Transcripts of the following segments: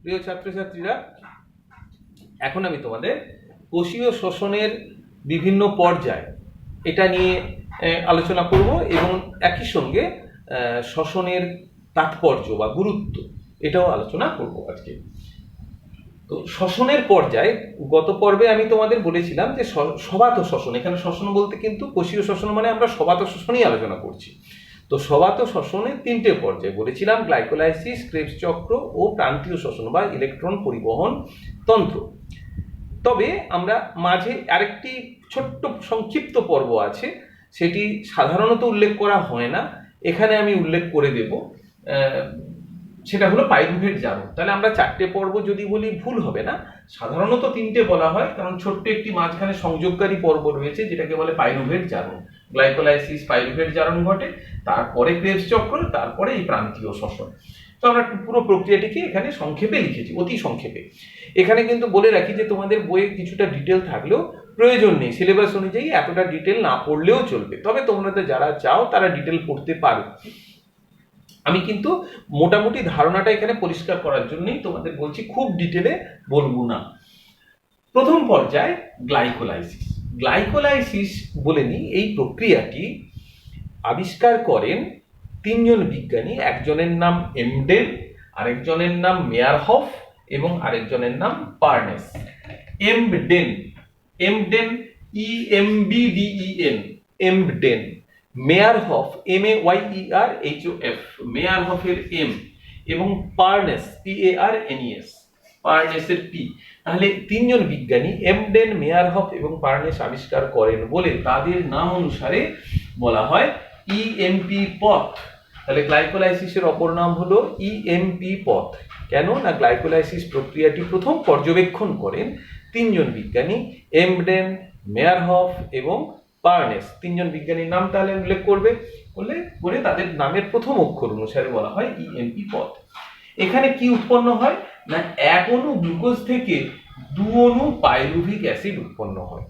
প্রিয় ছাত্রছাত্রীরা, এখন আমি তোমাদের কোষীয় শ্বসনের বিভিন্ন পর্যায় এটা নিয়ে আলোচনা করব এবং একই সঙ্গে শ্বসনের তাৎপর্য বা গুরুত্ব এটাও আলোচনা করব আজকে। তো শ্বসনের পর্যায়ে গত পর্বে আমি তোমাদের বলেছিলাম যে সবাত শ্বসন, এখানে শ্বসন বলতে কিন্তু কোষীয় শ্বসন মানে আমরা সবাত শ্বসনই আলোচনা করছি। তো সবাত শ্বসনের তিনটে পর্যায়ে বলেছিলাম: গ্লাইকোলাইসিস, ক্রেবস চক্র ও প্রান্তীয় শ্বসন বা ইলেকট্রন পরিবহন তন্ত্র। তবে আমরা মাঝে আরেকটি ছোট্ট সংক্ষিপ্ত পর্ব আছে, সেটি সাধারণত উল্লেখ করা হয় না, এখানে আমি উল্লেখ করে দেব। সেটা হলো পাইরুভেট জারণ। তাহলে আমরা চারটে পর্ব যদি বলি ভুল হবে না, সাধারণত তিনটে বলা হয়, কারণ ছোট্ট একটি মাঝখানে সংযোগকারী পর্ব রয়েছে যেটাকে বলে পাইরুভেট জারণ। গ্লাইকোলাইসিস, পাইরুভেট জারণ ঘটে, তারপরে ক্রেবস চক্র, তারপরে এই প্রান্তীয় শ্বসন। তো আমরা পুরো প্রক্রিয়াটিকে এখানে সংক্ষেপে লিখেছি, অতি সংক্ষেপে। এখানে কিন্তু বলে রাখি যে তোমাদের বইয়ে কিছুটা ডিটেল থাকলেও প্রয়োজন নেই, সিলেবাস অনুযায়ী এতটা ডিটেল না পড়লেও চলবে, তবে তোমরা তো যারা চাও তারা ডিটেল পড়তে পারো। আমি কিন্তু মোটামুটি ধারণাটা এখানে পরিষ্কার করার জন্যই তোমাদের বলছি, খুব ডিটেলে বলবো না। প্রথম পর্যায়ে গ্লাইকোলাইসিস। গ্লাইকোলাইসিস বলে নিই, এই প্রক্রিয়াটি আবিষ্কার করেন তিনজন বিজ্ঞানী, একজনের নাম এমডেন, আরেকজনের নাম মেয়ারহফ এবং আরেকজনের নাম Parnes. Embden, Embden EMBDEN, Embden. Meyerhof MEYERHOF, মেয়ারহফের এম, এবং পার্নেস PARNES, পার্নেসের পি। তাহলে তিনজন বিজ্ঞানী এমডেন, মেয়ারহফ এবং পার্নেস আবিষ্কার করেন বলে তাদের নাম অনুসারে বলা হয় EMP পথ। তাহলে গ্লাইকোলাইসিসের অপর নাম হলো EMP পথ। কেন না, গ্লাইকোলাইসিস প্রক্রিয়াটি প্রথম পর্যবেক্ষণ করেন তিনজন বিজ্ঞানী, এমডেন, মেয়ারহফ এবং পার্নেস। তিনজন বিজ্ঞানীর নাম তাহলে উল্লেখ বলে তাদের নামের প্রথম অক্ষর অনুসারে বলা হয় EMP পথ। এখানে কি উৎপন্ন হয় না, এক অণু গ্লুকোজ থেকে দু অণু পাইরুভিক অ্যাসিড উৎপন্ন হয়,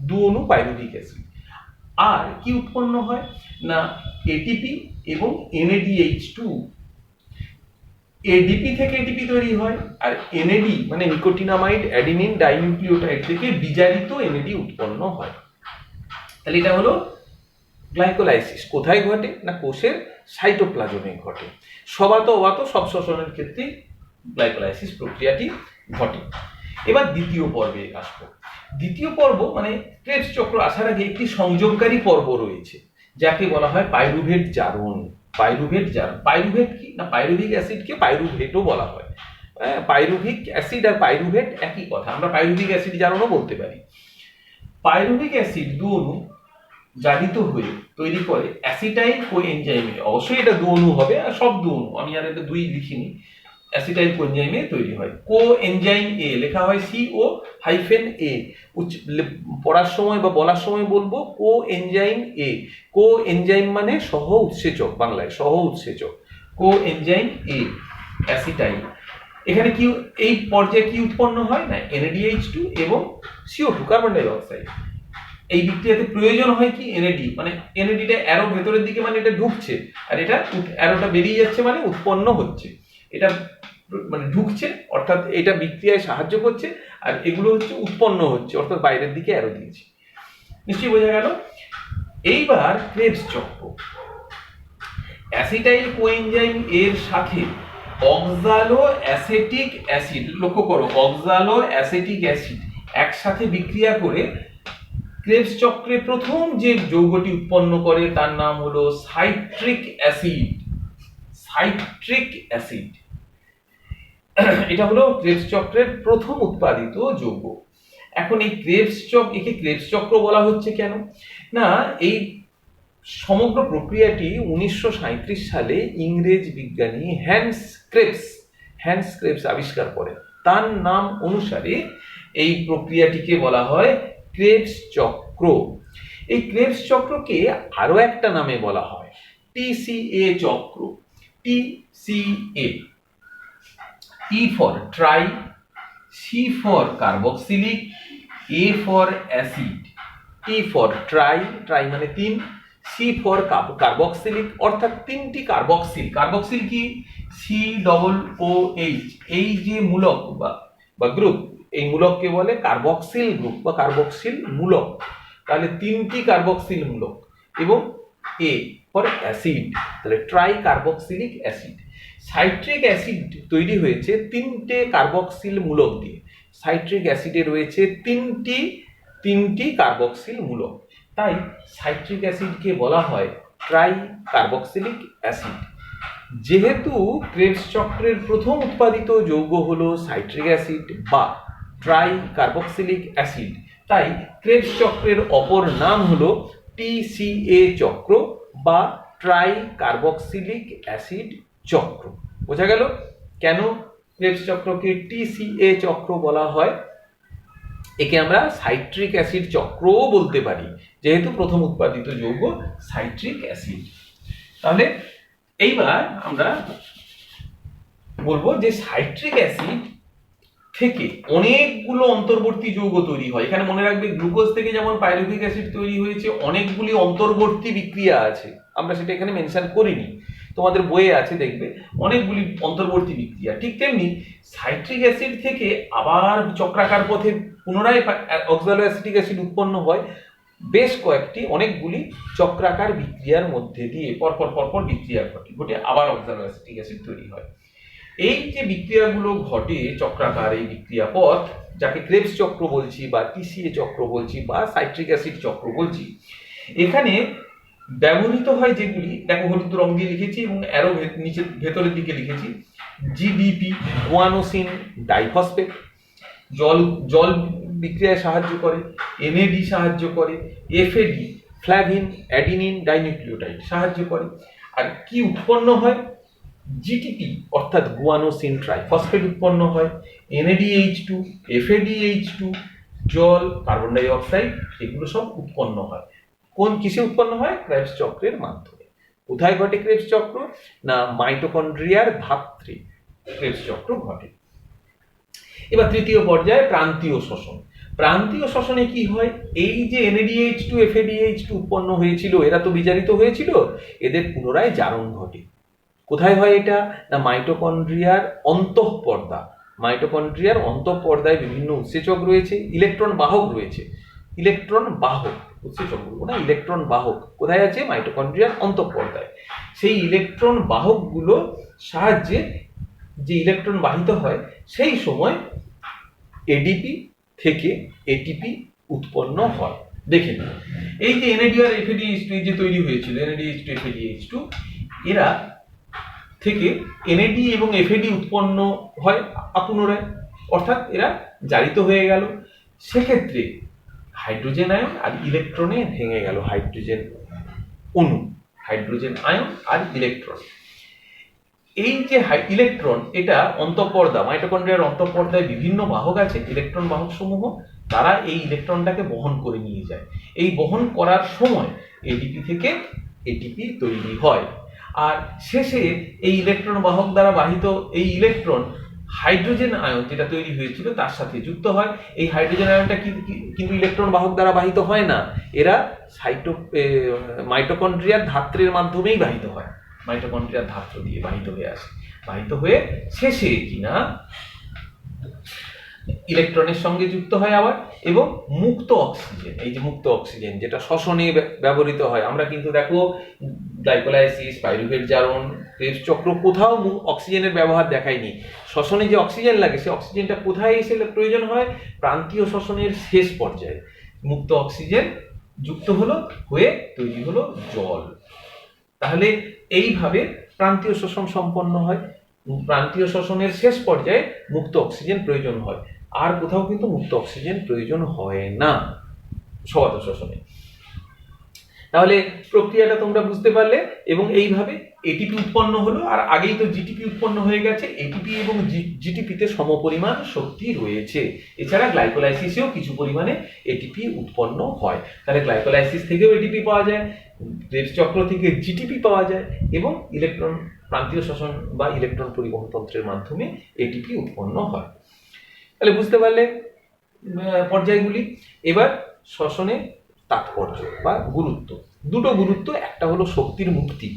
দু অণু পাইরুভিক অ্যাসিড। আর কি উৎপন্ন হয় না, এটিপি এবং NADH2। এডিপি থেকে এটিপি তৈরি হয়, আর NAD মানে নিকোটিনামাইড অ্যাডিনিন ডাইনিউক্লিওটাইড থেকে বিজারিত NAD উৎপন্ন হয়। তাহলে এটা হলো গ্লাইকোলাইসিস। কোথায় ঘটে না, কোষের সাইটোপ্লাজমে ঘটে। সবাত অবাত সব শ্বসনের ক্ষেত্রে গ্লাইকোলাইসিস প্রক্রিয়াটি ঘটে। এবার দ্বিতীয় পর্বে আসবো। দ্বিতীয় পর্ব মানে ক্রেবস চক্র আসার আগে একটি সংযোগকারী পর্ব রয়েছে, যাকে বলা হয় পাইরুভেট জারণ। পাইরুভেট জারণ, পাইরুভেট কি না, পাইরুভিক অ্যাসিডকে পাইরুভেটও বলা হয়। পাইরুভিক অ্যাসিড আর পাইরুভেট একই কথা, আমরা পাইরুভিক অ্যাসিড জারণও বলতে পারি। পাইরুভিক অ্যাসিড দু অণু জারিত হয়ে তৈরি করে অ্যাসিটাইল কোএনজাইমে, অবশ্যই এটা দু অণু হবে, আর সব দু অণু, আমি আর এটা দুই লিখিনি, অ্যাসিটাইল কোএনজাইমে তৈরি হয়। কোএনজাইম এ লেখা হয় CO-A, পড়ার সময় বা বলার সময় বলবো কোএনজাইম এ। কোএনজাইম মানে সহ উৎসেচক, বাংলায় সহ উৎসেচক, কোএনজাইম এ, অ্যাসিটাইল। এখানে কি এই পর্যায়ে কি উৎপন্ন হয় না, NADH2 এবং CO2, কার্বন ডাই অক্সাইড। এই বিক্রিয়াতে প্রয়োজন হয় কি NAD, মানে NADটা অ্যারো ভেতরের দিকে মানে এটা ঢুকছে, আর এটা অ্যারোটা বেরিয়ে যাচ্ছে মানে উৎপন্ন হচ্ছে। এটা মানে ঢুকছে অর্থাৎ এটা বিক্রিয়ায় সাহায্য করছে, আর এগুলো হচ্ছে উৎপন্ন হচ্ছে অর্থাৎ বাইরের দিকে অ্যারো দিয়েছে। নিশ্চয়ই বোঝা গেল। এইবার ক্রেবস চক্র, অ্যাসিটাইল কোএনজাইম এর সাথে অক্সালো অ্যাসেটিক অ্যাসিড, লক্ষ্য করো অক্সালো অ্যাসেটিক অ্যাসিড একসাথে বিক্রিয়া করে ক্রেবস চক্রে প্রথম যে যৌগটি উৎপন্ন করে তার নাম হলো সাইট্রিক অ্যাসিড। সাইট্রিক অ্যাসিড, এটা হলো ক্রেবস চক্রের প্রথম উৎপাদিত যৌগ। এখন এই একে ক্রেবস চক্র বলা হচ্ছে কেন না, এই সমগ্র প্রক্রিয়াটি 1937 সালে ইংরেজ বিজ্ঞানী হ্যান্স ক্রেবস আবিষ্কার করেন। তার নাম অনুসারে এই প্রক্রিয়াটিকে বলা হয় ক্রেবস চক্র। এই ক্রেবস চক্রকে আরো একটা নামে বলা হয় TCA চক্র। TCA, T for try, C for carboxylic, A for acid. T for try মানে 3, C সি ফর কার্বক্সিলিক, অর্থাৎ 3টি কার্বক্সিল। কার্বক্সিল কি? COOH, এই যে মূলক বা গ্রুপ, এই মূলককে বলে কার্বক্সিল গ্রুপ বা কার্বক্সিল মূলক। তাহলে 3টি কার্বক্সিল মূলক এবং A ফর অ্যাসিড, তাহলে try carboxylic acid. Citric acid তৈরি হয়েছে 3টে কার্বক্সিল মূলক দিয়ে। সাইট্রিক অ্যাসিডে রয়েছে তিনটি কার্বক্সিল মূলক, তাই সাইট্রিক অ্যাসিডকে বলা হয় ট্রাই কার্বক্সিলিক অ্যাসিড। যেহেতু ক্রেবস চক্রের প্রথম উৎপাদিত যৌগ হলো সাইট্রিক অ্যাসিড বা ট্রাই কার্বক্সিলিক অ্যাসিড, তাই ক্রেবস চক্রের অপর নাম হলো TCA চক্র বা ট্রাই কার্বক্সিলিক অ্যাসিড চক্র। বোঝা গেল কেন ক্রেবস চক্রকে TCA চক্র বলা হয়? একে আমরা সাইট্রিক অ্যাসিড চক্রও বলতে পারি, যেহেতু প্রথম উৎপাদিত যৌগ সাইট্রিক অ্যাসিড। তাহলে এইবার আমরা বলবো যে সাইট্রিক অ্যাসিড থেকে অনেকগুলো অন্তর্বর্তী যৌগ তৈরি হয়। এখানে মনে রাখবে, গ্লুকোজ থেকে যেমন পাইরুভিক অ্যাসিড তৈরি হয়েছে, অনেকগুলি অন্তর্বর্তী বিক্রিয়া আছে, আমরা সেটা এখানে মেনশন করিনি, তোমাদের বইয়ে আছে দেখবে অনেকগুলি অন্তর্বর্তী বিক্রিয়া। ঠিক তেমনি সাইট্রিক অ্যাসিড থেকে আবার চক্রাকার পথে পুনরায় অক্সালো অ্যাসিটিক অ্যাসিড উৎপন্ন হয় বেশ অনেকগুলি চক্রাকার বিক্রিয়ার মধ্যে দিয়ে পরপর বিক্রিয়া ঘটে আবার অক্সালো অ্যাসিটিক অ্যাসিড তৈরি হয়। এই যে বিক্রিয়াগুলো ঘটে চক্রাকার, এই বিক্রিয়া পথ, যাকে ক্রেবস চক্র বলছি বা TCA চক্র বলছি বা সাইট্রিক অ্যাসিড চক্র বলছি, এখানে ব্যবহৃত হয় যেগুলি, দেখো হলুদ রং দিয়ে লিখেছি এবং অ্যারো নিচে ভেতরের দিকে লিখেছি। GDP গুয়ানোসিন ডাইফসফেট, জল বিক্রিয়ায় সাহায্য করে, NAD সাহায্য করে, FAD ফ্ল্যাভিন অ্যাডিনিন ডাইনিউক্লিওটাইড সাহায্য করে। আর কি উৎপন্ন হয়? GTP অর্থাৎ গুয়ানোসিন ট্রাইফসফেট উৎপন্ন হয়, NADH2 FADH2 জল কার্বন ডাই অক্সাইড এগুলো সব উৎপন্ন হয়। কিসে উৎপন্ন হয়? ক্রেবস চক্রের মাধ্যমে। কোথায় ঘটে ক্রেবস চক্র? না মাইটোকন্ড্রিয়ার ধাত্রে ক্রেবস চক্র ঘটে। এবার তৃতীয় পর্যায়ে প্রান্তীয় শোষণ। প্রান্তীয় শোষণে কি হয়? এই যে NADH2 FADH2 উৎপন্ন হয়েছিল, এরা তো বিজারিত হয়েছিল, এদের পুনরায় জারণ ঘটে। কোথায় হয় এটা? না মাইটোকন্ড্রিয়ার অন্তঃপর্দা। মাইটোকন্ড্রিয়ার অন্তঃপর্দায় বিভিন্ন উৎসেচক রয়েছে, ইলেকট্রন বাহক রয়েছে। ইলেকট্রন বাহক, উৎসেচক বলবো না, ইলেকট্রন বাহক কোথায় আছে? মাইটোকন্ড্রিয়ার অন্তঃপর্দায়। সেই ইলেকট্রন বাহকগুলো সাহায্যে যে ইলেকট্রন বাহিত হয়, সেই সময় ADP থেকে ATP উৎপন্ন হয়। দেখে নিন, এই যে NAD আর FADH2 যে তৈরি হয়েছিল, NADH2 FADH2, এরা থেকে NAD এবং FAD উৎপন্ন হয় পুনরায়, অর্থাৎ এরা জারিত হয়ে গেল। সেক্ষেত্রে হাইড্রোজেন আয়ন আর ইলেকট্রনে ভেঙে গেল হাইড্রোজেন অণু, হাইড্রোজেন আয়ন আর ইলেকট্রন। এই যে ইলেকট্রন, এটা অন্তঃপর্দা, মাইটোকন্ড্রিয়ার অন্তঃপর্দায় বিভিন্ন বাহক আছে, ইলেকট্রন বাহক সমূহ, তারা এই ইলেকট্রনটাকে বহন করে নিয়ে যায়। এই বহন করার সময় ADP থেকে ATP তৈরি হয়। আর শেষে এই ইলেকট্রন বাহক দ্বারা বাহিত এই ইলেকট্রন হাইড্রোজেন আয়ন যেটা তৈরি হয়েছিল তার সাথে যুক্ত হয়। এই হাইড্রোজেন আয়নটা কিন্তু ইলেকট্রন বাহক দ্বারা বাহিত হয় না, এরা মাইটোকন্ড্রিয়ার ধাত্রের মাধ্যমেই বাহিত হয়, মাইটোকন্ড্রিয়ার ধাত্র দিয়ে বাহিত হয়ে আসে। বাহিত হয়ে শেষে কিনা ইলেকট্রনের সঙ্গে যুক্ত হয় আবার, এবং মুক্ত অক্সিজেন, এই যে মুক্ত অক্সিজেন যেটা শ্বসনে ব্যবহৃত হয়, আমরা কিন্তু দেখো গ্লাইকোলাইসিস, পাইরুভেট জারণ, ক্রেবস চক্র কোথাও অক্সিজেনের ব্যবহার দেখায়নি। শ্বসনে যে অক্সিজেন লাগে, সেই অক্সিজেনটা কোথায় এসে প্রয়োজন হয়? প্রান্তীয় শ্বসনের শেষ পর্যায়ে মুক্ত অক্সিজেন যুক্ত হলো, হয়ে তৈরি হলো জল। তাহলে এইভাবে প্রান্তীয় শোষণ সম্পন্ন হয়। প্রান্তীয় শোষণের শেষ পর্যায়ে মুক্ত অক্সিজেন প্রয়োজন হয়, আর কোথাও কিন্তু মুক্ত অক্সিজেন প্রয়োজন হয় না স্বগত শোষণে। তাহলে প্রক্রিয়াটা তোমরা বুঝতে পারলে, এবং এইভাবে ATP উৎপন্ন হলো। আর আগেই তো GTP উৎপন্ন হয়ে গেছে, ATP এবং GTP তে সমপরিমাণ শক্তি রয়েছে। এছাড়া গ্লাইকোলাইসিসেও কিছু পরিমাণে ATP উৎপন্ন হয়। তাহলে গ্লাইকোলাইসিস থেকেও ATP পাওয়া যায়, ক্রেবস চক্র থেকে GTP পাওয়া যায়, এবং ইলেকট্রন প্রান্তীয় শোষণ বা ইলেকট্রন পরিবহন তন্ত্রের মাধ্যমে ATP উৎপন্ন হয়। তাহলে বুঝতে পারলে পর্যায়গুলি। এবার শ্বসনে তাৎপর্য বা গুরুত্ব। দুটো গুরুত্ব, একটা হলো শক্তির মুক্তি।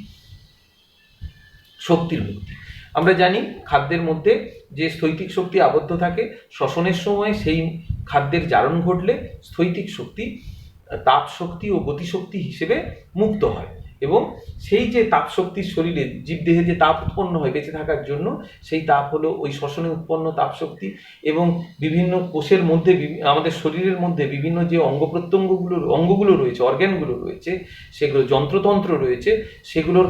আমরা জানি খাদ্যের মধ্যে যে স্থৈতিক শক্তি আবদ্ধ থাকে, শ্বসনের সময় সেই খাদ্যের জারণ ঘটলে স্থৈতিক শক্তি তাপ শক্তি ও গতিশক্তি হিসেবে মুক্ত হয়, এবং সেই যে তাপ শক্তির শরীরে জীবদেহে যে তাপ উৎপন্ন হয় বেঁচে থাকার জন্য, সেই তাপ হলো ওই শ্বসনে উৎপন্ন তাপ শক্তি। এবং বিভিন্ন কোষের মধ্যে, আমাদের শরীরের মধ্যে বিভিন্ন যে অঙ্গগুলো রয়েছে, অর্গ্যানগুলো রয়েছে, সেগুলো যন্ত্রতন্ত্র রয়েছে, সেগুলোর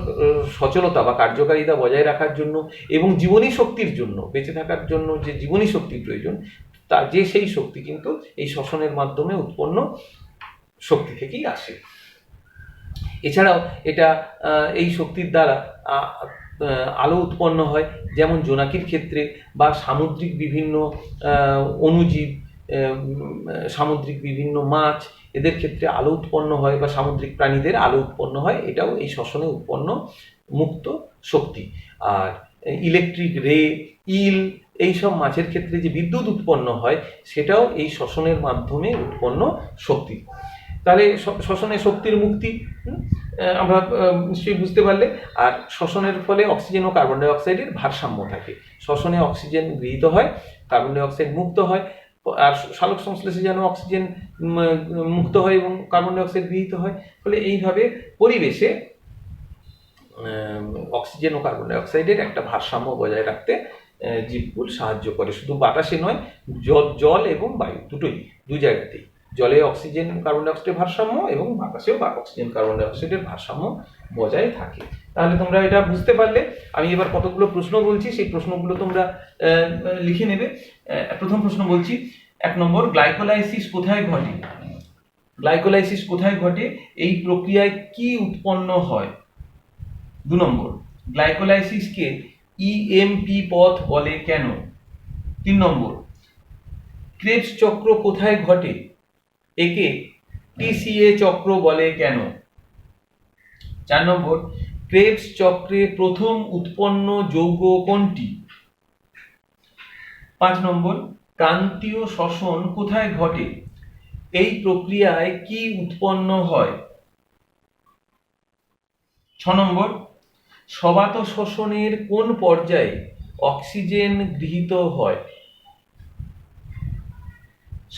সচলতা বা কার্যকারিতা বজায় রাখার জন্য এবং জীবনী শক্তির জন্য, বেঁচে থাকার জন্য যে জীবনী শক্তির প্রয়োজন, সেই শক্তি কিন্তু এই শ্বসনের মাধ্যমে উৎপন্ন শক্তি থেকেই আসে। এছাড়াও এটা এই শক্তির দ্বারা আলো উৎপন্ন হয়, যেমন জোনাকির ক্ষেত্রে, বা সামুদ্রিক বিভিন্ন অণুজীব, সামুদ্রিক বিভিন্ন মাছ, এদের ক্ষেত্রে আলো উৎপন্ন হয়, বা সামুদ্রিক প্রাণীদের আলো উৎপন্ন হয়, এটাও এই শ্বসনে উৎপন্ন মুক্ত শক্তি। আর ইলেকট্রিক রে, ইল, এইসব মাছের ক্ষেত্রে যে বিদ্যুৎ উৎপন্ন হয়, সেটাও এই শ্বসনের মাধ্যমে উৎপন্ন শক্তি। তাহলে শ্বসনে শক্তির মুক্তি আমরা নিশ্চয়ই বুঝতে পারলে। আর শ্বসনের ফলে অক্সিজেন ও কার্বন ডাই অক্সাইডের ভারসাম্য থাকে। শ্বসনে অক্সিজেন গৃহীত হয়, কার্বন ডাই অক্সাইড মুক্ত হয়, আর সালোক সংশ্লেষে যেন অক্সিজেন মুক্ত হয় এবং কার্বন ডাই অক্সাইড গৃহীত হয়। ফলে এইভাবে পরিবেশে অক্সিজেন ও কার্বন ডাই অক্সাইডের একটা ভারসাম্য বজায় রাখতে জীবকুল সাহায্য করে। শুধু বাতাসে নয়, জল এবং বায়ু দুটোই, দু জায়গাতেই, জলে অক্সিজেন কার্বন ডাই অক্সাইডের ভারসাম্য এবং বাতাসেও অক্সিজেন কার্বন ডাই অক্সাইডের ভারসাম্য বজায় থাকে। তাহলে তোমরা এটা বুঝতে পারলে। আমি এবার কতগুলো প্রশ্ন বলছি, সেই প্রশ্নগুলো তোমরা লিখে নেবে। প্রথম প্রশ্ন বলছি, 1 নম্বর, গ্লাইকোলাইসিস কোথায় ঘটে? গ্লাইকোলাইসিস কোথায় ঘটে? এই প্রক্রিয়ায় কি উৎপন্ন হয়? 2 নম্বর, গ্লাইকোলাইসিসকে ইএমপি পথ বলে কেন? 3 নম্বর, ক্রেবস চক্র কোথায় ঘটে? একে টিসিএ চক্র বলে কেন? 4 নম্বর, ক্রেবস চক্রে প্রথম উৎপন্ন যৌগ কোনটি? 5 নম্বর, ক্রান্তীয় শ্বসন কোথায় ঘটে? এই প্রক্রিয়ায় কি উৎপন্ন হয়? 6 নম্বর, সবাত শ্বসনের কোন পর্যায়ে অক্সিজেন গৃহীত হয়?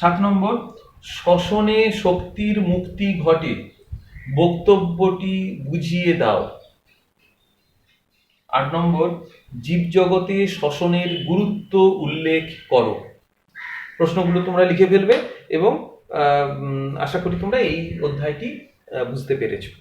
7 নম্বর, শ্বসনে শক্তির মুক্তি ঘটে, বক্তব্যটি বুঝিয়ে দাও। 8 নম্বর, জীবজগতে শ্বসনের গুরুত্ব উল্লেখ করো। প্রশ্নগুলো তোমরা লিখে ফেলবে এবং আশা করি তোমরা এই অধ্যায়টি বুঝতে পেরেছো।